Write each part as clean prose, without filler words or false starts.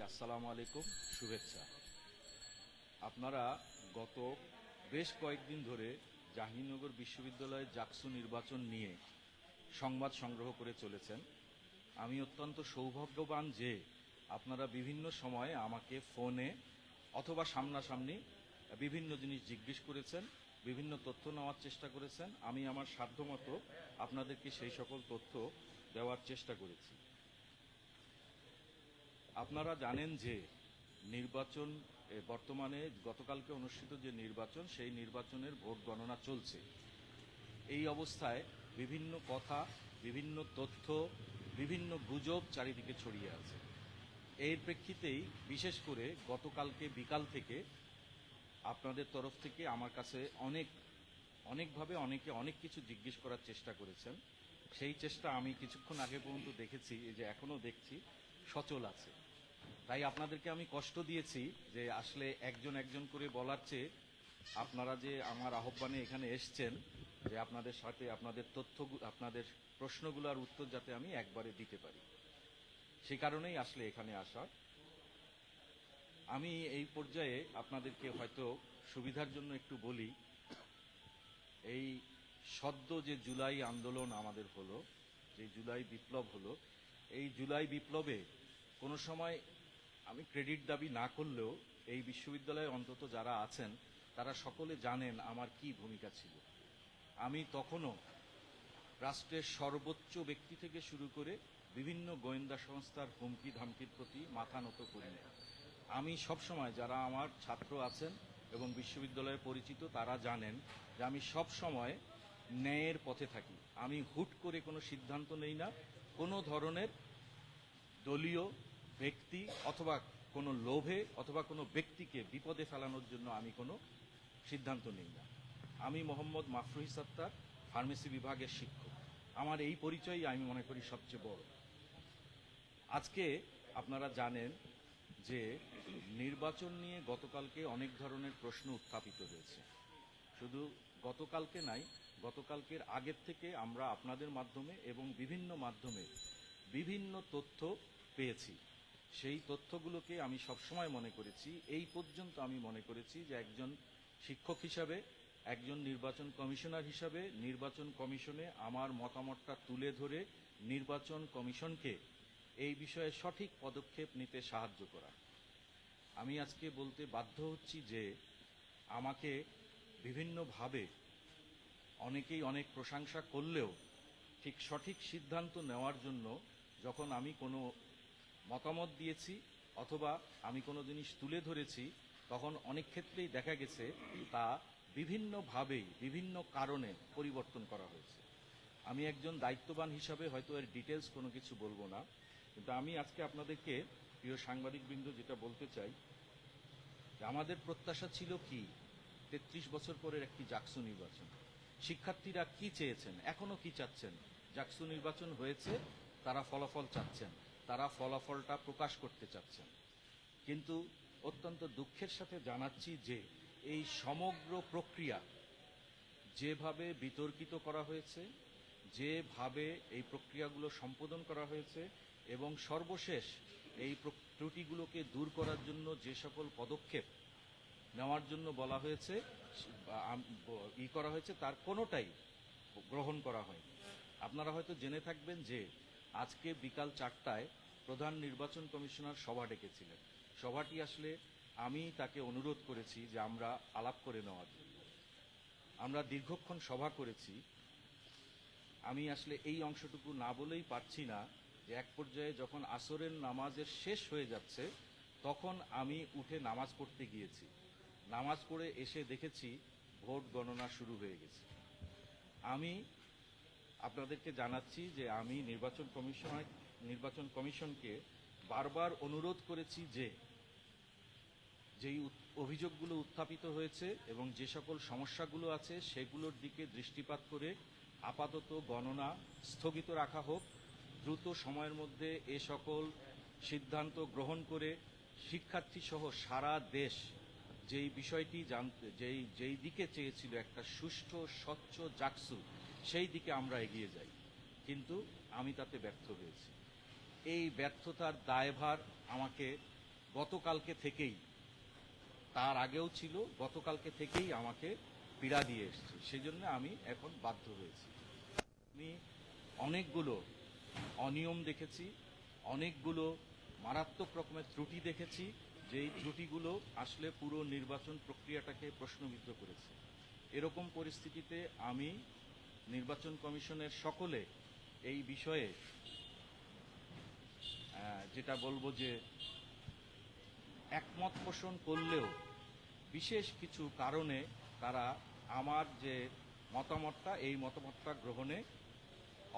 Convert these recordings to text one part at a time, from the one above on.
আসসালামু আলাইকুম, শুভেচ্ছা। আপনারা গত বেশ কয়েকদিন ধরে জাহাঙ্গীরনগর বিশ্ববিদ্যালয়ের জাকসু নির্বাচন নিয়ে সংবাদ সংগ্রহ করে চলেছেন। আমি অত্যন্ত সৌভাগ্যবান যে আপনারা বিভিন্ন সময়ে আমাকে ফোনে অথবা সামনাসামনি বিভিন্ন জিনিস জিজ্ঞেস করেছেন, বিভিন্ন তথ্য নেওয়ার চেষ্টা করেছেন। আমি আমার সাধ্যমতো আপনাদেরকে সেই সকল তথ্য দেওয়ার চেষ্টা করেছি। আপনারা জানেন যে নির্বাচন বর্তমানে গতকালকে অনুষ্ঠিত যে নির্বাচন, সেই নির্বাচনের ভোট গণনা চলছে। এই অবস্থায় বিভিন্ন কথা, বিভিন্ন তথ্য, বিভিন্ন গুজব চারিদিকে ছড়িয়ে আছে। এর প্রেক্ষিতেই বিশেষ করে গতকালকে বিকাল থেকে আপনাদের তরফ থেকে আমার কাছে অনেকভাবে অনেকে অনেক কিছু জিজ্ঞেস করার চেষ্টা করেছেন। সেই চেষ্টা আমি কিছুক্ষণ আগে পর্যন্ত দেখেছি, এই যে এখনও দেখছি সচল আছে। তাই আপনাদেরকে আমি কষ্ট দিয়েছি যে আসলে একজন একজন করে বলার চেয়ে আপনারা যে আমার আহ্বানে এখানে এসছেন, যে আপনাদের সাথে আপনাদের আপনাদের প্রশ্নগুলোর উত্তর যাতে আমি একবারে দিতে পারি, সেই কারণেই আসলে এখানে আসা। আমি এই পর্যায়ে আপনাদেরকে হয়তো সুবিধার জন্য একটু বলি, এই সদ্য যে জুলাই আন্দোলন আমাদের হলো, যে জুলাই বিপ্লব হলো, এই জুলাই বিপ্লবে কোনো সময় আমি ক্রেডিট দাবি না করলেও এই বিশ্ববিদ্যালয়ে অন্তত যারা আছেন তারা সকলে জানেন আমার কি ভূমিকা ছিল। আমি তখনও রাষ্ট্রের সর্বোচ্চ ব্যক্তি থেকে শুরু করে বিভিন্ন গোয়েন্দা সংস্থার হুমকি ধামকির প্রতি মাথা নত করিনি। আমি সবসময়, যারা আমার ছাত্র আছেন এবং বিশ্ববিদ্যালয়ে পরিচিত তারা জানেন যে আমি সব সময় ন্যায়ের পথে থাকি। আমি হুট করে কোনো সিদ্ধান্ত নেই না, কোনো ধরনের দলীয় ব্যক্তি অথবা কোনো লোভে অথবা কোনো ব্যক্তিকে বিপদে ফেলানোর জন্য আমি কোনো সিদ্ধান্ত নিই না। আমি মোহাম্মদ মাফরুহি সাত্তার, ফার্মেসি বিভাগের শিক্ষক। আমার এই পরিচয়ই আমি মনে করি সবচেয়ে বড়। আজকে আপনারা জানেন যে নির্বাচন নিয়ে গতকালকে অনেক ধরনের প্রশ্ন উত্থাপিত হয়েছে। শুধু গতকালকে নাই, গতকালকের আগের থেকে আমরা আপনাদের মাধ্যমে এবং বিভিন্ন মাধ্যমে বিভিন্ন তথ্য পেয়েছি। সেই তথ্যগুলোকে আমি সবসময় মনে করেছি, এই পর্যন্ত আমি মনে করেছি যে একজন শিক্ষক হিসাবে, একজন নির্বাচন কমিশনার হিসাবে নির্বাচন কমিশনে আমার মতামতটা তুলে ধরে নির্বাচন কমিশনকে এই বিষয়ে সঠিক পদক্ষেপ নিতে সাহায্য করা। আমি আজকে বলতে বাধ্য হচ্ছি যে আমাকে বিভিন্নভাবে অনেকেই অনেক প্রশংসা করলেও ঠিক সঠিক সিদ্ধান্ত নেওয়ার জন্য যখন আমি কোনো মতামত দিয়েছি অথবা আমি কোনো জিনিস তুলে ধরেছি, তখন অনেক ক্ষেত্রেই দেখা গেছে তা বিভিন্নভাবেই বিভিন্ন কারণে পরিবর্তন করা হয়েছে। আমি একজন দায়িত্ববান হিসাবে হয়তো এর ডিটেলস কোনো কিছু বলবো না, কিন্তু আমি আজকে আপনাদেরকে, প্রিয় সাংবাদিকবৃন্দ, যেটা বলতে চাই যে আমাদের প্রত্যাশা ছিল কি ৩৩ বছর পরের একটি জাকসু নির্বাচন। শিক্ষার্থীরা কি চেয়েছেন, এখনো কি চাচ্ছেন? জাকসু নির্বাচন হয়েছে, তারা ফলাফল চাচ্ছেন, তারা ফলাফলটা প্রকাশ করতে চাচ্ছেন। কিন্তু অত্যন্ত দুঃখের সাথে জানাচ্ছি যে এই সমগ্র প্রক্রিয়া যেভাবে বিতর্কিত করা হয়েছে, যেভাবে এই প্রক্রিয়াগুলো সম্পাদন করা হয়েছে এবং সর্বশেষ এই ত্রুটিগুলোকে দূর করার জন্য যে সকল পদক্ষেপ নেওয়ার জন্য বলা হয়েছে, করা হয়েছে, তার কোনোটাই গ্রহণ করা হয়নি। আপনারা হয়তো জেনে থাকবেন যে আজকে বিকাল 4টায় প্রধান নির্বাচন কমিশনার সভা ডেকেছিলেন। সভাটি আসলে আমি তাকে অনুরোধ করেছি যে আমরা আলাপ করে নেওয়ার জন্য। আমরা দীর্ঘক্ষণ সভা করেছি। আমি আসলে এই অংশটুকু না বলেই পারছি না যে এক পর্যায়ে যখন আসরের নামাজের শেষ হয়ে যাচ্ছে, তখন আমি উঠে নামাজ পড়তে গিয়েছি। নামাজ পড়ে এসে দেখেছি ভোট গণনা শুরু হয়ে গেছে। আমি আপনাদেরকে জানাচ্ছি যে আমি নির্বাচন কমিশনকে বারবার অনুরোধ করেছি যে যেই অভিযোগগুলো উত্থাপিত হয়েছে এবং যে সকল সমস্যাগুলো আছে সেগুলোর দিকে দৃষ্টিপাত করে আপাতত গণনা স্থগিত রাখা হোক। দ্রুত সময়ের মধ্যে এ সকল সিদ্ধান্ত গ্রহণ করে শিক্ষার্থী সহ সারা দেশ যেই বিষয়টি যেই দিকে চেয়েছিল, একটা সুষ্ঠু স্বচ্ছ জাকসু, সেই দিকে আমরা এগিয়ে যাই। কিন্তু আমি তাতে ব্যর্থ হয়েছি। এই ব্যর্থতার দায়ভার আমাকে গতকালকে থেকেই, তার আগেও ছিল, গতকালকে থেকেই আমাকে পীড়া দিয়ে এসছে। সেই জন্য আমি এখন বাধ্য হয়েছি। আমি অনেকগুলো অনিয়ম দেখেছি, অনেকগুলো মারাত্মক রকমের ত্রুটি দেখেছি, যেই ত্রুটিগুলো আসলে পুরো নির্বাচন প্রক্রিয়াটাকে প্রশ্নবিদ্ধ করেছে। এরকম পরিস্থিতিতে আমি নির্বাচন কমিশনের সকলে এই বিষয়ে যেটা বলবো যে একমত পোষণ করলেও বিশেষ কিছু কারণে তারা আমার যে মতামতটা, এই মতামতটা গ্রহণে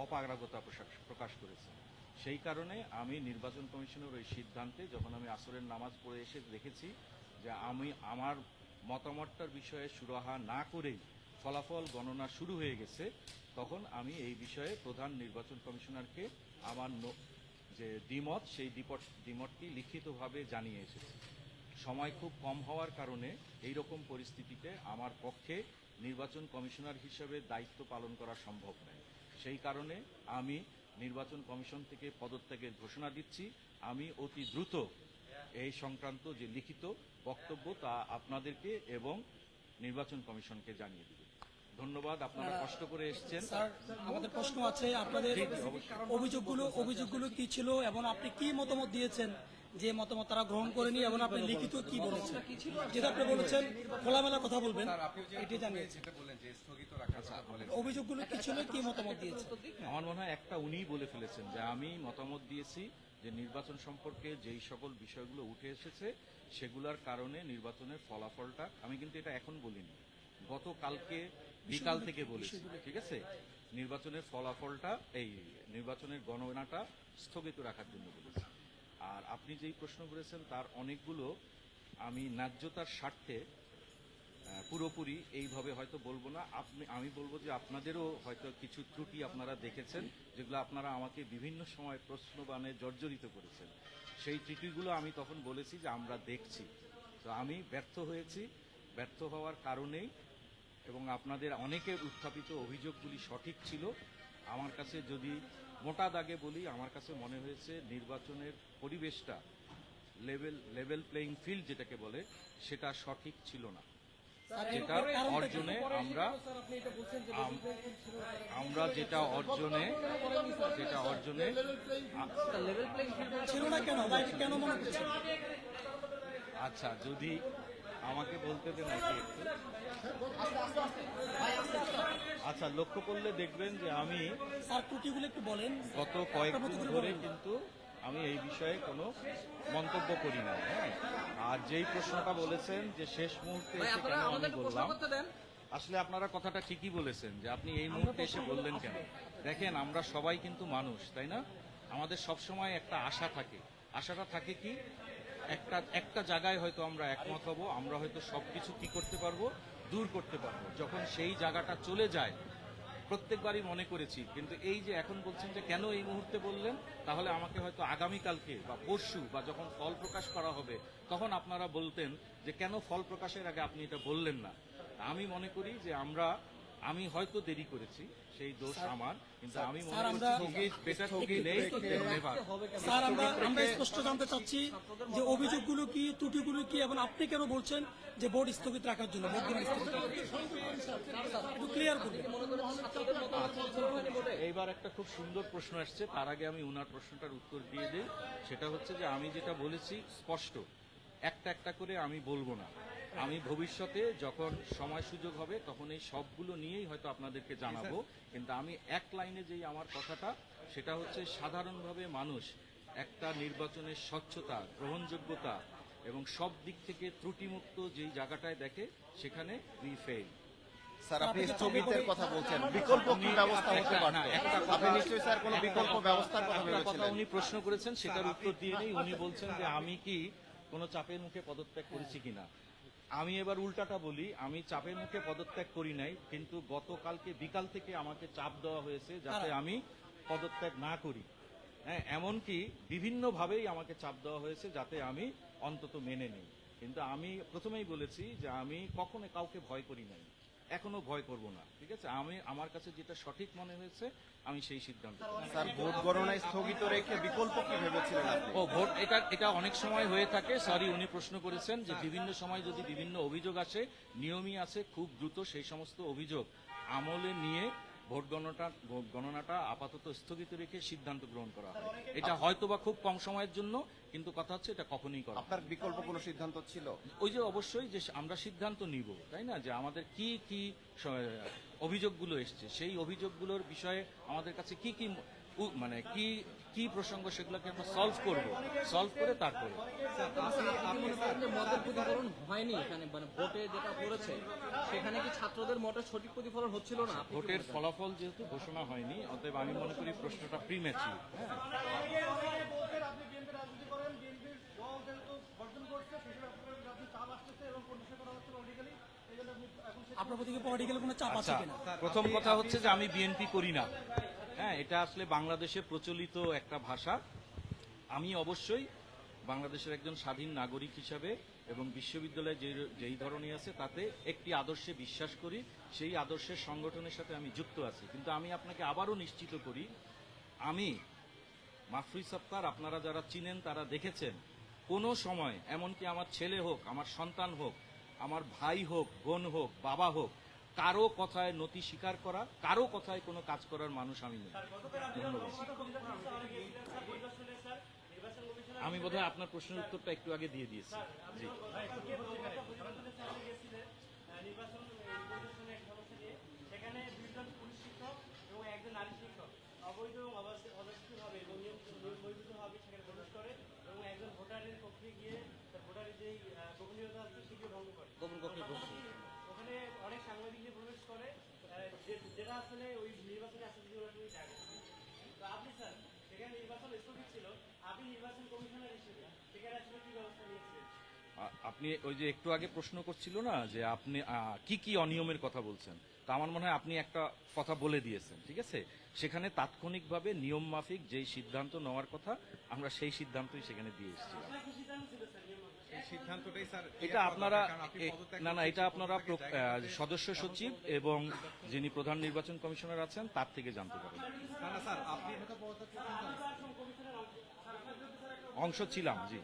অপারগতা প্রকাশ করেছে। সেই কারণে আমি নির্বাচন কমিশনের ওই সিদ্ধান্তে, যখন আমি আসরের নামাজ পড়ে এসে দেখেছি যে আমি আমার মতামতটার বিষয়ে সুরাহা না করেই ফলাফল গণনা শুরু হয়ে গেছে, তখন আমি এই বিষয়ে প্রধান নির্বাচন কমিশনারকে আমার যে দ্বিমত, সেই দ্বিমতটি লিখিতভাবে জানিয়ে এসেছি। সময় খুব কম হওয়ার কারণে এই রকম পরিস্থিতিতে আমার পক্ষে নির্বাচন কমিশনার হিসেবে দায়িত্ব পালন করা সম্ভব নয়। সেই কারণে আমি নির্বাচন কমিশন থেকে পদত্যাগের ঘোষণা দিচ্ছি। আমি অতি দ্রুত এই সংক্রান্ত যে লিখিত বক্তব্য তা আপনাদেরকে এবং নির্বাচন কমিশনকে জানিয়ে দেব। ধন্যবাদ, আপনারা কষ্ট করে এসেছেন। স্যার, আমাদের প্রশ্ন আছে, আপনাদের অভিযোগগুলো কি ছিল এবং আপনি কি মতামত দিয়েছেন, যে মতামত তারা গ্রহণ করেনি, এবং আপনি লিখিত কি বলেছেন, যেটা আপনি বলেছেন খোলামেলা কথা বলবেন, এটি জানিয়েছেন। অভিযোগগুলো কি ছিল, কি মতামত দিয়েছেন? আমার মনে হয় একটা উনিই বলে ফেলেছেন যে আমি মতামত দিয়েছি যে নির্বাচন সম্পর্কে যেই সকল বিষয়গুলো উঠে এসেছে সেগুলোর কারণে নির্বাচনের ফলাফলটা, আমি কিন্তু এটা এখন বলিনি, গতকালকে বিকাল থেকে বলেছি, ঠিক আছে, নির্বাচনের ফলাফলটা, এই নির্বাচনের গণনাটা স্থগিত রাখার জন্য বলেছি। আর আপনি যেই প্রশ্ন করেছেন তার অনেকগুলো আমি ন্যায্যতার স্বার্থে পুরোপুরি এইভাবে হয়তো বলবো না। আমি বলবো যে আপনাদেরও হয়তো কিছু ত্রুটি আপনারা দেখেছেন, যেগুলো আপনারা আমাকে বিভিন্ন সময় প্রশ্নবাণে জর্জরিত করেছেন। সেই ত্রুটিগুলো আমি তখন বলেছি যে আমরা দেখছি। তো আমি ব্যর্থ হয়েছি, ব্যর্থ হওয়ার কারণেই, এবং আপনাদের অনেকের উত্থাপিত অভিযোগগুলি সঠিক ছিল। আমার কাছে যদি মোটা দাগে বলি, আমার কাছে মনে হয়েছে নির্বাচনের পরিবেশটা, লেভেল প্লেইং ফিল্ড যেটাকে বলে, সেটা সঠিক ছিল না। যেটা অর্জনে আমরা যেটা অর্জনে ছিল না কেন, বা এটা কেন মনে করছেন? আচ্ছা, যদি আমাকে বলতে দেন নাকি একটু। আচ্ছা, লক্ষ্য করলে দেখবেন যে আমি স্যার ত্রুটিগুলো একটু বলেন। গত কয়েকদিন ধরে কিন্তু আমি এই বিষয়ে কোনো মন্তব্য করি না। হ্যাঁ, আর যেই প্রশ্নটা বলেছেন যে শেষ মুহূর্তে এসে কেন আমি বললাম, আসলে আপনারা কথাটা ঠিকই বলেছেন যে আপনি এই মুহূর্তে এসে বললেন কেন। দেখেন, আমরা সবাই কিন্তু মানুষ, তাই না? আমাদের সবসময় একটা আশা থাকে। আশাটা থাকে কি, একটা জায়গায় হয়তো আমরা একমত হব, আমরা হয়তো সবকিছু কি করতে পারবো, দূর করতে পারবো। যখন সেই জায়গাটা চলে যায়, প্রত্যেকবারই মনে করেছি, কিন্তু এই যে এখন বলছেন যে কেন এই মুহূর্তে বললেন, তাহলে আমাকে হয়তো আগামীকালকে বা পরশু বা যখন ফল প্রকাশ করা হবে তখন আপনারা বলতেন যে কেন ফল প্রকাশের আগে আপনি এটা বললেন না। আমি মনে করি যে আমি হয়তো দেরি করেছি, সেই দোষ আমার, কিন্তু আমি মনে করি better to be late than never. Sir, আমরা স্পষ্ট জানতে চাচ্ছি যে অভিযোগগুলো কি, ত্রুটিগুলো কি, এবং আপনি কেন বলছেন যে ভোট স্থগিত রাখার জন্য, ভোট গ্রহণ স্থগিত রাখার জন্য? একটু ক্লিয়ার করবেন। এইবার একটা খুব সুন্দর প্রশ্ন আসছে, তার আগে আমি উনার প্রশ্নটার উত্তর দিয়ে দিই। সেটা হচ্ছে যে আমি যেটা বলেছি স্পষ্ট, একটা করে আমি বলবো না। আমি ভবিষ্যতে যখন সময় সুযোগ হবে তখন এই সবগুলো নিয়েই হয়তো আপনাদেরকে জানাবো। কিন্তু আমি এক লাইনে যেই আমার কথাটা, সেটা হচ্ছে সাধারণভাবে মানুষ একটা নির্বাচনের স্বচ্ছতা, গ্রহণযোগ্যতা এবং সব দিক থেকে ত্রুটিমুক্ত যেই জায়গাটায় দেখে, সেখানে উই ফেল। স্যার, আপনি স্থগিতের কথা বলছেন, বিকল্প কি ব্যবস্থা হতে পারে? আপনি নিশ্চয়ই স্যার কোনো বিকল্প ব্যবস্থার কথা ভেবেছিলেন? উনি প্রশ্ন করেছেন, সেটার উত্তর দিয়ে নেই। উনি বলছেন যে আমি কি কোনো চাপের মুখে পদত্যাগ করেছি কিনা। আমি এবার উল্টাটা বলি, আমি চাপের মুখে পদত্যাগ করি নাই, কিন্তু গতকালকে বিকাল থেকে আমাকে চাপ দেওয়া হয়েছে যাতে আমি পদত্যাগ না করি। হ্যাঁ, এমনকি বিভিন্নভাবেই আমাকে চাপ দেওয়া হয়েছে যাতে আমি অন্তত মেনে নিই। কিন্তু আমি প্রথমেই বলেছি যে আমি কখনো কাউকে ভয় করি নাই। এখনো ভয় করব না, ঠিক আছে। আমি আমার কাছে যেটা সঠিক মনে হয়েছে আমি সেই সিদ্ধান্ত নেব। স্যার ভোট গণনায় স্থগিত রেখে বিকল্প কি ভেবেছিলেন আপনি? ও ভোট, এটা অনেক সময় হয়ে থাকে। সরি, উনি প্রশ্ন করেছেন যে বিভিন্ন সময় যদি বিভিন্ন অভিযোগ আসে, নিয়মই আছে খুব দ্রুত সেই সমস্ত অভিযোগ আমলে নিয়ে ভোট গণনাটা আপাতত স্থগিত রেখে সিদ্ধান্ত গ্রহণ করা হয়। এটা হয়তো বা খুব কম সময়ের জন্য, কিন্তু কথা হচ্ছে এটা কখনোই করা হয় না। আপনার বিকল্প কোনো সিদ্ধান্ত ছিল? ওই যে অবশ্যই যে আমরা সিদ্ধান্ত নিব, তাই না, যে আমাদের কি কি অভিযোগগুলো এসছে, সেই অভিযোগগুলোর বিষয়ে আমাদের কাছে কি কি মানে কি কি প্রসঙ্গ, সেগুলোকে আমরা সলভ করে তারপরে। আপনি মনে করেন যে মতের প্রতিফলন হয়নি এখানে, মানে ভোটে যেটা করেছে সেখানে কি ছাত্রদের মতের সঠিক প্রতিফলন হচ্ছিল না? আপনি কি ভোটের মনে করেন? ফলাফল যেহেতু ঘোষণা হয়নি, অতএব আমি মনে করি প্রশ্নটা প্রিম্যাচিউর। আপনার প্রতি পলিটিক্যাল কোনো চাপ আছে আচ্ছা, কিনা? প্রথম কথা হচ্ছে যে আমি বিএনপি করি না। হ্যাঁ, এটা আসলে বাংলাদেশের প্রচলিত একটা ভাষা। আমি অবশ্যই বাংলাদেশের একজন স্বাধীন নাগরিক হিসাবে এবং বিশ্ববিদ্যালয়ে যেই ধরনের আছে তাতে একটি আদর্শে বিশ্বাস করি, সেই আদর্শের সংগঠনের সাথে আমি যুক্ত আছি। কিন্তু আমি আপনাকে আবারও নিশ্চিত করি, আমি মাহফুজ সত্তার, আপনারা যারা চিনেন তারা দেখেছেন, কোনো সময় এমনকি আমার ছেলে হোক, আমার সন্তান হোক, আমার ভাই হোক, বোন হোক, বাবা হোক, কারো কথায় নতি স্বীকার করা, কারো কথায় কোনো কাজ করার মানুষ আমি নই। ধন্যবাদ। আমি বোধহয় আপনার প্রশ্নের উত্তরটা একটু আগে দিয়ে দিয়েছি। জি, সেখানে দুইজন পুলিশ শিক্ষক এবং একজন নারী শিক্ষক অবৈধ এবং অবাস্তবভাবে এবং নিয়মবহির্ভূতভাবে সেখানে প্রবেশ করে এবং একজন ভোটারের পক্ষে গিয়ে তার ভোটারের যেই গোপনীয়তা আছে সেটিও ভঙ্গ করে। ওখানে অনেক সাংবাদিক যে প্রবেশ করে, যেটা আসলে ওই নির্বাচনে আসলে জায়গা। তো আপনি স্যার সেখানে নির্বাচন স্থগিত ছিল, আপনি নির্বাচন কমিশনার হিসেবে সেখানে আসলে কি ব্যবস্থা নিয়েছিলেন? আপনি ওই যে একটু আগে প্রশ্ন করছিল না যে আপনি কি কি অনিয়মের কথা বলছেন, তা আমার মনে হয় আপনি একটা কথা বলে দিয়েছেন, ঠিক আছে। সেখানে তাৎক্ষণিকভাবে নিয়ম মাফিক যেই সিদ্ধান্ত নেওয়ার কথা, আমরা সেই সিদ্ধান্তই সেখানে দিয়ে এসেছিলাম। এটা আপনারা এটা আপনারা সদস্য সচিব এবং যিনি প্রধান নির্বাচন কমিশনার আছেন তার থেকে জানতে পারেন। অংশ ছিলাম, জি।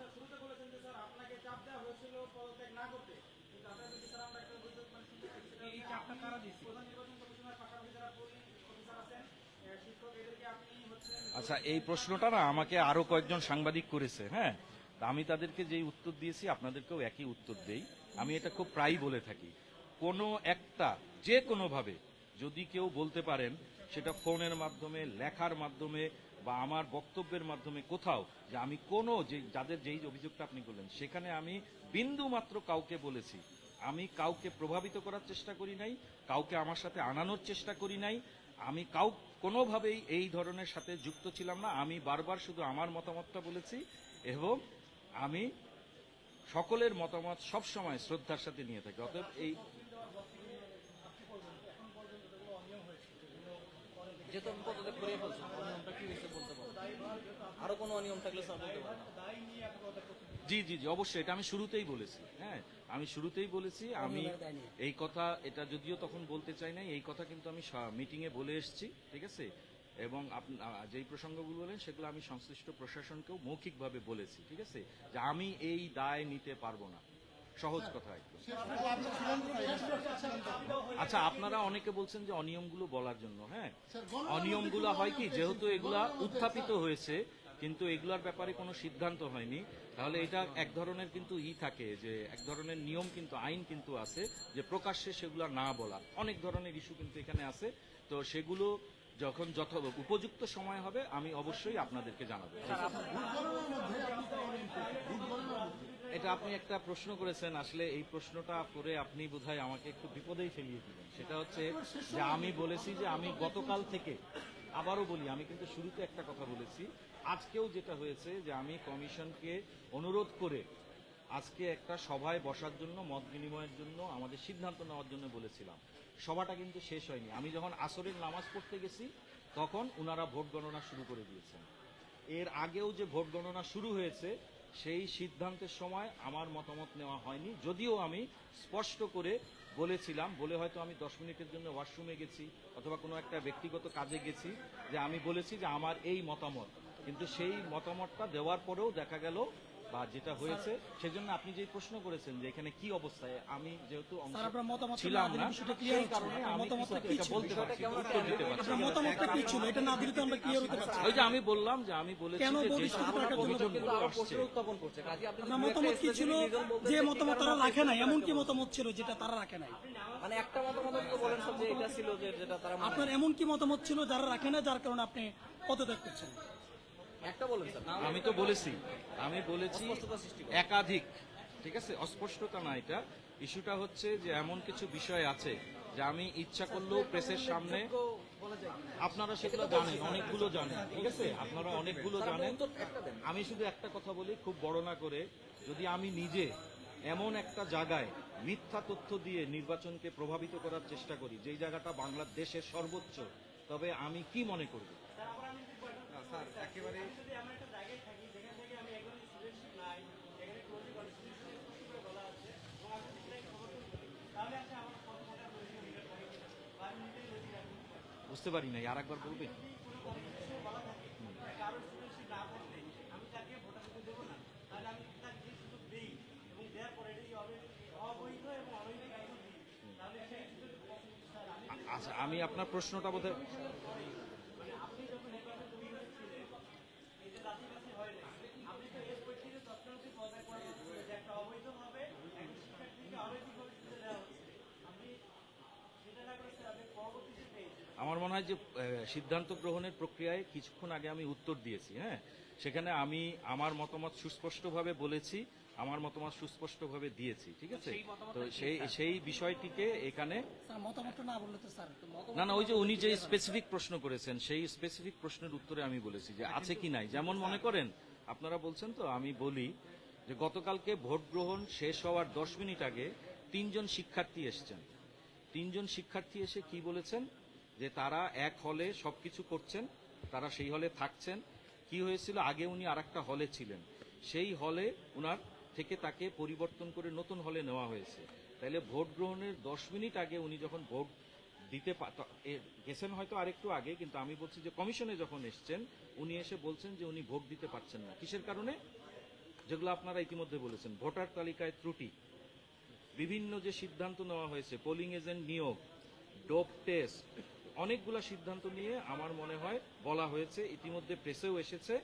আচ্ছা, এই প্রশ্নটা না আমাকে আরো কয়েকজন সাংবাদিক করেছে। হ্যাঁ, তা আমি তাদেরকে যেই উত্তর দিয়েছি আপনাদেরকেও একই উত্তর দেই। আমি এটা খুব প্রায়ই বলে থাকি, কোনো একটা যে কোনোভাবে যদি কেউ বলতে পারেন, সেটা ফোনের মাধ্যমে, লেখার মাধ্যমে বা আমার বক্তব্যের মাধ্যমে কোথাও, যে আমি কোনো যাদের যেই অভিযোগটা আপনি করলেন সেখানে আমি বিন্দু মাত্র কাউকে বলেছি, আমি কাউকে প্রভাবিত করার চেষ্টা করি নাই, কাউকে আমার সাথে আনানোর চেষ্টা করি নাই, আমি কোনোভাবেই এই ধরনের সাথে যুক্ত ছিলাম না। আমি বারবার শুধু আমার মতামতটা বলেছি এবং আমি সকলের মতামত সবসময় শ্রদ্ধার সাথে নিয়ে থাকি। অতএব এই যে তখন পদত্যাগ করে ফেলছেন, অনিয়মটা কি হয়েছে বলতে পারেন? আরো কোনো অনিয়ম থাকলে স্যার বলতে পারেন। জি জি জি, অবশ্যই, এটা আমি শুরুতেই বলেছি। হ্যাঁ, আমি শুরুতেই বলেছি, আমি এই কথা, এটা যদিও তখন বলতে চাই নাই, এই কথা কিন্তু আমি মিটিংয়ে বলে এসেছি, ঠিক আছে। এবং যেই প্রসঙ্গগুলো বলেন সেগুলো আমি সংশ্লিষ্ট প্রশাসনকেও মৌখিকভাবে বলেছি, ঠিক আছে, যে আমি এই দায় নিতে পারবো না। সহজ কথা একদম। আচ্ছা, আপনারা অনেকে বলছেন যে অনিয়মগুলো বলার জন্য। হ্যাঁ, অনিয়মগুলো হয় কি, যেহেতু এগুলা উত্থাপিত হয়েছে কিন্তু এগুলার ব্যাপারে কোনো সিদ্ধান্ত হয়নি, তাহলে এটা এক ধরনের কিন্তু থাকে, যে এক ধরনের নিয়ম কিন্তু, আইন কিন্তু আছে যে প্রকাশ্যে সেগুলো না বলা। অনেক ধরনের ইস্যু কিন্তু এখানে আছে, তো সেগুলো যখন উপযুক্ত সময় হবে আমি অবশ্যই আপনাদেরকে জানাবো। এটা আপনি একটা প্রশ্ন করেছেন, আসলে এই প্রশ্নটা করে আপনি বোধহয় আমাকে একটু বিপদেই ফেলিয়ে দিলেন। সেটা হচ্ছে যে আমি বলেছি যে আমি গতকাল থেকে, আবারও বলি, আমি কিন্তু শুরুতে একটা কথা বলেছি, আজকেও যেটা হয়েছে যে আমি কমিশনকে অনুরোধ করে আজকে একটা সভায় বসার জন্য, মত বিনিময়ের জন্য, আমাদের সিদ্ধান্ত নেওয়ার জন্য বলেছিলাম। সভাটা কিন্তু শেষ হয়নি। আমি যখন আসরের নামাজ পড়তে গেছি তখন উনারা ভোট গণনা শুরু করে দিয়েছেন। এর আগেও যে ভোট গণনা শুরু হয়েছে সেই সিদ্ধান্তের সময় আমার মতামত নেওয়া হয়নি, যদিও আমি স্পষ্ট করে বলেছিলাম, বলে হয়তো আমি 10 মিনিটের জন্য ওয়াশরুমে গেছি অথবা কোনো একটা ব্যক্তিগত কাজে গেছি, যে আমি বলেছি যে আমার এই মতামত, কিন্তু সেই মতামতটা দেওয়ার পরেও দেখা গেল বা যেটা হয়েছে, সেজন্য আপনি যে প্রশ্ন করেছেন যে এখানে কি অবস্থায়, আমি যেহেতু অংশ স্যার, আপনার মতামত ছিলাম না, বিষয়টা ক্লিয়ার সেই কারণে আমি মতামতটা কিন্তু কি এটা ছিল? বলতে পারছি, উত্তর দিতে পারছি। আপনার মতামতটা কি ছিল? এটা না দিলে তো আমরা ক্লিয়ার হতে পারছি না। ওই যে আমি বললাম যে আমি বলেছি কেন যে বলিস? যেসব টাকার জন্য অভিযোগগুলো কিন্তু আরো আসছে, প্রশ্ন উত্থাপন করছে। কাজে আপনি আপনার যদি মতামত একটা কি ছিল? specific reason বলতেন যে কি মতামত কারণে তারা আপনি রাখে নাই, সেটা এমন কি বলতেন? মতামত ছিল যেটা তারা রাখে নাই? মানে একটা মতামত তো বলেন সব যে এটা ছিল যে যেটা তারা মানে আপনার এমন কি মতামত ছিল যারা রাখে না, যার কারণে আপনি পদত্যাগ করছেন? একটা বলেন স্যার, না হলে আমি তো বলেছি, আমি বলেছি অস্পষ্টতা সৃষ্টি করে। একাধিক, ঠিক আছে, অস্পষ্টতা না, এটা ইস্যুটা হচ্ছে যে এমন কিছু বিষয় আছে যে আমি ইচ্ছা করলেও প্রেসের সামনে, আপনারা সেগুলো জানেন, অনেকগুলো জানেন, ঠিক আছে, আপনারা অনেকগুলো জানেন। আমি শুধু একটা কথা বলি, খুব বড় না করে, যদি আমি নিজে এমন একটা জায়গায় মিথ্যা তথ্য দিয়ে নির্বাচনকে প্রভাবিত করার চেষ্টা করি, যেই জায়গাটা বাংলাদেশের সর্বোচ্চ, তবে আমি কি মনে করব? যদি আমরা একটা জায়গায় থাকি যেখান থেকে আমি একজন স্টুডেন্টশিপ নাই, যেখানে ক্লোজিং কনস্টিটিউশন বলা আছে, এবং আমি যদি সেটাকে সমর্থন করি, তাহলে আসলে আমার কত ভোটার পরিচয় নিতে থাকে বা আমি নিজেই নথি রাখতে পারি। বুঝতে পারি নাই, আর একবার বলবেন? যদি কোনো কনস্টিটিউশন বলা থাকে কারো স্টুডেন্টশিপ না থাকলে আমি তাকে ভোটার দিতে দেবো না, তাহলে আমি তাকে যে সুযোগ দিই এবং দেওয়ার পরে এটাই হবে অবৈধ এবং অনৈতিক আইন দিই, তাহলে সেই সুযোগ স্যার আমি আচ্ছা, আমি আপনার প্রশ্নটা বোধহয়, মানে আপনি যখন নির্বাচন কমিশনে ছিলেন, এই যে জাতিবাসী হয় না, আপনি তো এর পরিপ্রেক্ষিতে তৎক্ষণাৎ পদত্যাগ করা হচ্ছিল যে একটা অবৈধভাবে একজন শিক্ষার্থীকে অনৈতিকভাবে সুবিধা দেওয়া হচ্ছে। আপনি সেটা না করে স্যার আপনি পরবর্তীতে পেয়েছেন। আমার মনে হয় যে সিদ্ধান্ত গ্রহণের প্রক্রিয়ায় কিছুক্ষণ আগে আমি উত্তর দিয়েছি, হ্যাঁ, সেখানে আমি আমার মতামত সুস্পষ্টভাবে বলেছি, আমার মতামত সুস্পষ্টভাবে দিয়েছি, ঠিক আছে, তো সেই বিষয়টিকে এখানে, স্যার, মতামতটা না বললে তো স্যার না না, ওই যে উনি যে স্পেসিফিক প্রশ্ন করেছেন সেই স্পেসিফিক প্রশ্নের উত্তরে আমি বলেছি যে আছে কি নাই, যেমন মনে করেন আপনারা বলছেন, তো আমি বলি যে গতকালকে ভোট গ্রহণ শেষ হওয়ার 10 মিনিট আগে 3জন শিক্ষার্থী এসেছেন। 3জন শিক্ষার্থী এসে কি বলেছেন, যে তারা এক হলে সবকিছু করছেন, তারা সেই হলে থাকছেন। কি হয়েছিল, আগে উনি আরেকটা হলে ছিলেন, সেই হলে উনার থেকে তাকে পরিবর্তন করে নতুন হলে নেওয়া হয়েছে। তাইলে ভোট গ্রহণের 10 মিনিট আগে উনি যখন ভোট দিতে গেছেন, হয়তো আরেকটু আগে, কিন্তু আমি বলছি যে কমিশনে যখন এসছেন উনি এসে বলছেন যে উনি ভোট দিতে পারছেন না। কিসের কারণে? যেগুলো আপনারা ইতিমধ্যে বলেছেন, ভোটার তালিকায় ত্রুটি, বিভিন্ন যে সিদ্ধান্ত নেওয়া হয়েছে, পোলিং এজেন্ট নিয়োগ, ডোপ টেস্ট, অনেকগুলা সিদ্ধান্ত নিয়ে আমার মনে হয় বলা হয়েছে, ইতিমধ্যে প্রেসেও এসেছে।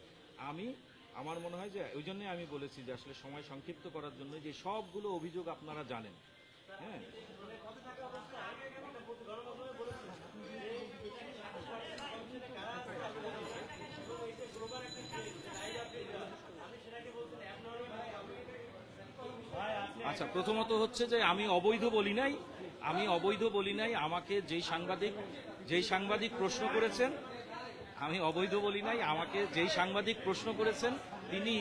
আমার মনে হয় যে ওই জন্যই আমি বলেছি যে আসলে সময় সংক্ষিপ্ত করার জন্য, যে সবগুলো অভিযোগ আপনারা জানেন, হ্যাঁ। আচ্ছা, প্রথমত হচ্ছে যে আমি অবৈধ বলি নাই, আমাকে যেই সাংবাদিক প্রশ্ন করেছেন, আমি অবৈধ বলি নাই, আমাকে যেই সাংবাদিক প্রশ্ন করেছেন তিনি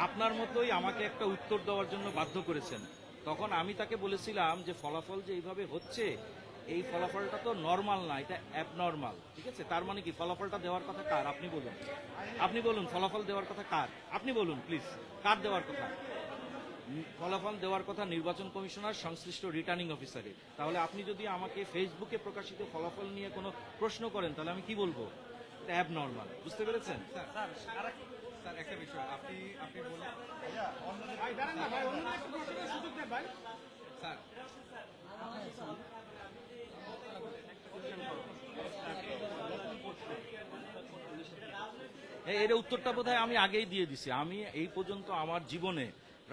আপনার মতোই আমাকে একটা উত্তর দেওয়ার জন্য বাধ্য করেছেন। তখন আমি তাকে বলেছিলাম যে ফলাফল যে এইভাবে হচ্ছে, এই ফলাফলটা তো নর্মাল না, এটা অ্যাবনর্মাল, ঠিক আছে। তার মানে কি, ফলাফলটা দেওয়ার কথা কার? আপনি বলুন ফলাফল দেওয়ার কথা কার? আপনি বলুন প্লিজ, কার দেওয়ার কথা? ফলাফল দেওয়ার কথা নির্বাচন কমিশনার, সংশ্লিষ্ট রিটার্নিং অফিসারের। তাহলে আপনি যদি আমাকে ফেসবুকে প্রকাশিত ফলাফল নিয়ে কোনো প্রশ্ন করেন, তাহলে আমি কি বলবো? এটা অ্যাবনর্মাল, বুঝতে পেরেছেন? স্যার একটা বিষয় আপনি বললেন স্যার এর উত্তরটা বোধহয় আমি আগেই দিয়ে দিছি। আমি এই পর্যন্ত আমার জীবনে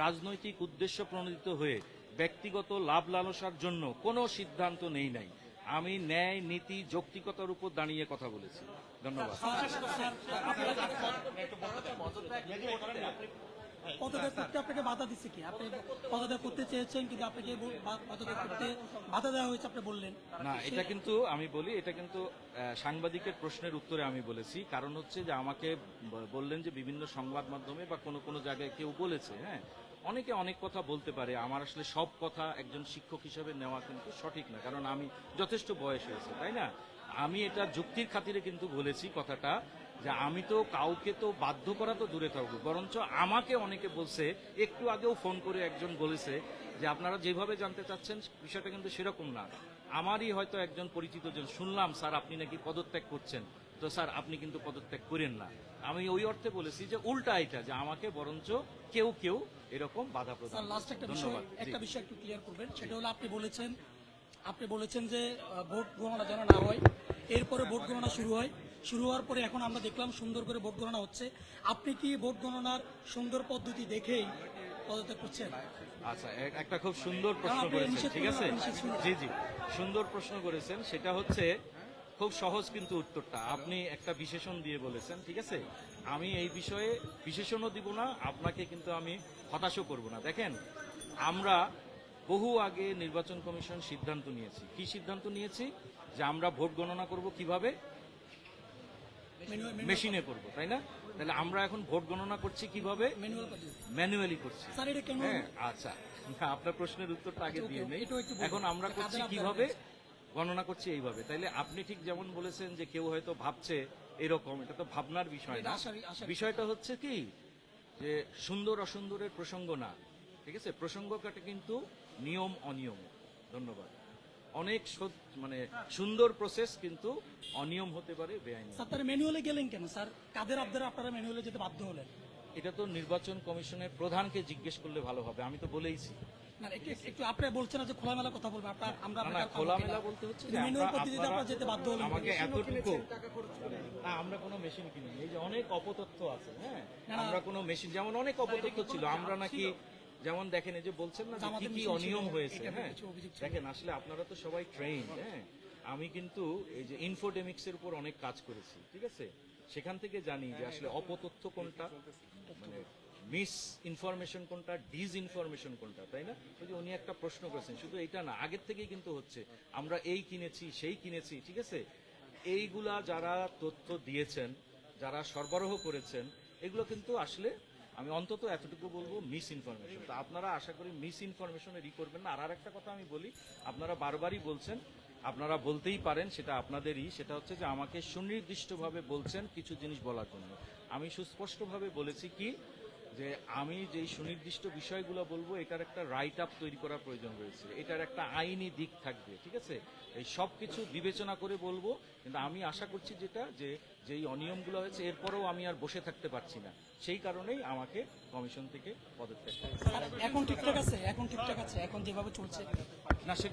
রাজনৈতিক উদ্দেশ্য প্রণোদিত হয়ে ব্যক্তিগত লাভ লালসার জন্য কোনো সিদ্ধান্ত নেই নাই। আমি ন্যায়, নীতি, যৌক্তিকতার উপর দাঁড়িয়ে কথা বলেছি। ধন্যবাদ। পদত্যাগ করতে আপনাকে বাধা দিচ্ছে কি? আপনি পদত্যাগ করতে চেয়েছেন কিন্তু আপনাকে পদত্যাগ করতে বাধা দেওয়া হয়েছে, আপনি বললেন না, এটা কিন্তু আমি বলি, এটা কিন্তু সাংবাদিকের প্রশ্নের উত্তরে আমি বলেছি। কারণ হচ্ছে যে আমাকে বললেন যে বিভিন্ন সংবাদ মাধ্যমে বা কোনো কোনো জায়গায় কেউ বলেছে, হ্যাঁ, অনেকে অনেক কথা বলতে পারে, আমার আসলে সব কথা একজন শিক্ষক হিসেবে নেওয়া কিন্তু সঠিক না, কারণ আমি যথেষ্ট বয়স হয়েছে, তাই না। আমি এটা যুক্তির খাতিরে কিন্তু বলেছি কথাটা, যে আমি তো কাউকে তো বাধ্য করা তো দূরে থাকবো, বরঞ্চ আমাকে অনেকে বলছে, একটু আগেও ফোন করে একজন বলেছে যে আপনারা যেভাবে জানতে চাচ্ছেন বিষয়টা কিন্তু সেরকম না। আমারই হয়তো একজন পরিচিত জন, শুনলাম স্যার আপনি নাকি পদত্যাগ করছেন, তো স্যার আপনি কিন্তু পদত্যাগ করেন না। আমি ওই অর্থে বলেছি যে উল্টা এটা, যে আমাকে বরঞ্চ কেউ কেউ এরকম বাধা প্রদান স্যার লাস্ট একটা বিষয় ধন্যবাদ। জি। একটা বিষয় একটু ক্লিয়ার করবেন, সেটা হলো আপনি বলেছেন যে ভোট গণনা যেন না হয়, এরপরে ভোট গণনা শুরু হওয়ার পরে এখন আমরা দেখলাম সুন্দর করে ভোট গণনা হচ্ছে। আপনি কি ভোট গণনার সুন্দর পদ্ধতি দেখেই পদত্যাগ করছেন? আচ্ছা, একটা খুব সুন্দর প্রশ্ন আপনি করেছেন, নিষেধ ঠিক আছে? করলেন, নিষেধ শুনলেন। জি জি, সুন্দর প্রশ্ন করেছেন। সেটা হচ্ছে খুব সহজ কিন্তু উত্তরটা আপনি একটা বিশেষণ দিয়ে বলেছেন, ঠিক আছে? আমি এই বিষয়ে বিশেষণও দিব না, আপনাকে কিন্তু আমি হতাশও করব না। দেখেন, আমরা বহু আগে নির্বাচন কমিশন সিদ্ধান্ত নিয়েছি। কি সিদ্ধান্ত নিয়েছি? যে আমরা ভোট গণনা করব কিভাবে? মেশিনে করব, তাই না? তাহলে আমরা এখন ভোট গণনা করছি কিভাবে? ম্যানুয়াল পদ্ধতি। ম্যানুয়ালি করছি। স্যার এটা কেন? হ্যাঁ, আচ্ছা, না, আপনার প্রশ্নের উত্তরটা আগে দিয়ে নেই। এটাও একটু বলুন। এখন আমরা করছি কাদের কিভাবে? আপনারা গণনা করছি এইভাবে। তাইলে আপনি ঠিক যেমন বলেছেন যে কেউ হয়তো ভাবছে এরকম, এটা তো ভাবনার বিষয় না। এটা আশার বিষয়টা হচ্ছে কি, যে সুন্দর অসুন্দরের প্রসঙ্গ না, ঠিক আছে? প্রসঙ্গটা কিন্তু নিয়ম অনিয়ম। ধন্যবাদ। অনেক মানে সুন্দর প্রসেস কিন্তু অনিয়ম হতে পারে, বেআইনি। স্যার তারা ম্যানুয়ালে গেলেন কেন স্যার? কাদের আবদারে আপনারা ম্যানুয়ালে যেতে বাধ্য হলেন? এটা তো নির্বাচন কমিশনের প্রধানকে জিজ্ঞেস করলে ভালো হবে, আমি তো বলেইছি। না একটু আপনি বলছেন না যে খোলামেলা কথা বলবেন, আমরা না, খোলামেলা বলতে হচ্ছে যে ম্যানুয়াল আমরা- পদ্ধতিতে আপনারা আপনারা যেতে বাধ্য হলেন। আমাকে এতটুকু, না আমরা কোনো মেশিন কিনি, এই যে অনেক অপতথ্য আছে, হ্যাঁ, আমরা কোনো মেশিন, যেমন অনেক অপতথ্য ছিল, আমরা নাকি, যেমন দেখেন এই যে বলছেন না যে কি কি অনিয়ম হয়েছে, হ্যাঁ, দেখেন আসলে আপনারা তো সবাই ট্রেন, হ্যাঁ, আমি কিন্তু এই যে ইনফোডেমিক্স এর উপর অনেক কাজ করেছি, ঠিক আছে? সেখান থেকে জানি যে আসলে অপতথ্য কোনটা, মানে মিস ইনফরমেশন কোনটা, ডিস ইনফরমেশন কোনটা, তাই না? ওই যে উনি একটা প্রশ্ন করেছেন, শুধু এটা না, আগের থেকেই কিন্তু হচ্ছে, আমরা এই কিনেছি সেই কিনেছি, ঠিক আছে? এইগুলা যারা তথ্য দিয়েছেন, যারা সরবরাহ করেছেন, এগুলো কিন্তু আসলে আমি অন্তত এতটুকু বলবো মিস ইনফরমেশন। তো আপনারা আশা করি মিস ইনফরমেশনে করবেন না। আর একটা কথা আমি বলি, আপনারা বারবারই বলছেন, আপনারা বলতেই পারেন, সেটা আপনাদেরই, সেটা হচ্ছে যে আমাকে সুনির্দিষ্টভাবে বলছেন কিছু জিনিস বলার জন্য। আমি সুস্পষ্টভাবে বলেছি কি, যে আমি যেই সুনির্দিষ্ট বিষয়গুলো বলবো এটার একটা রাইট আপ তৈরি করার প্রয়োজন রয়েছে, এটার একটা আইনি দিক থাকবে, ঠিক আছে? এই সব কিছু বিবেচনা করে বলবো। কিন্তু আমি আশা করছি যেটা, যে যেই অনিয়মগুলো হয়েছে এরপরেও আমি আর বসে থাকতে পারছি না, সেই কারণেই আমাকে কমিশন থেকে পদত্যাগ করতে হবে। এখন ঠিকঠাক আছে, এখন যেভাবে চলছে না,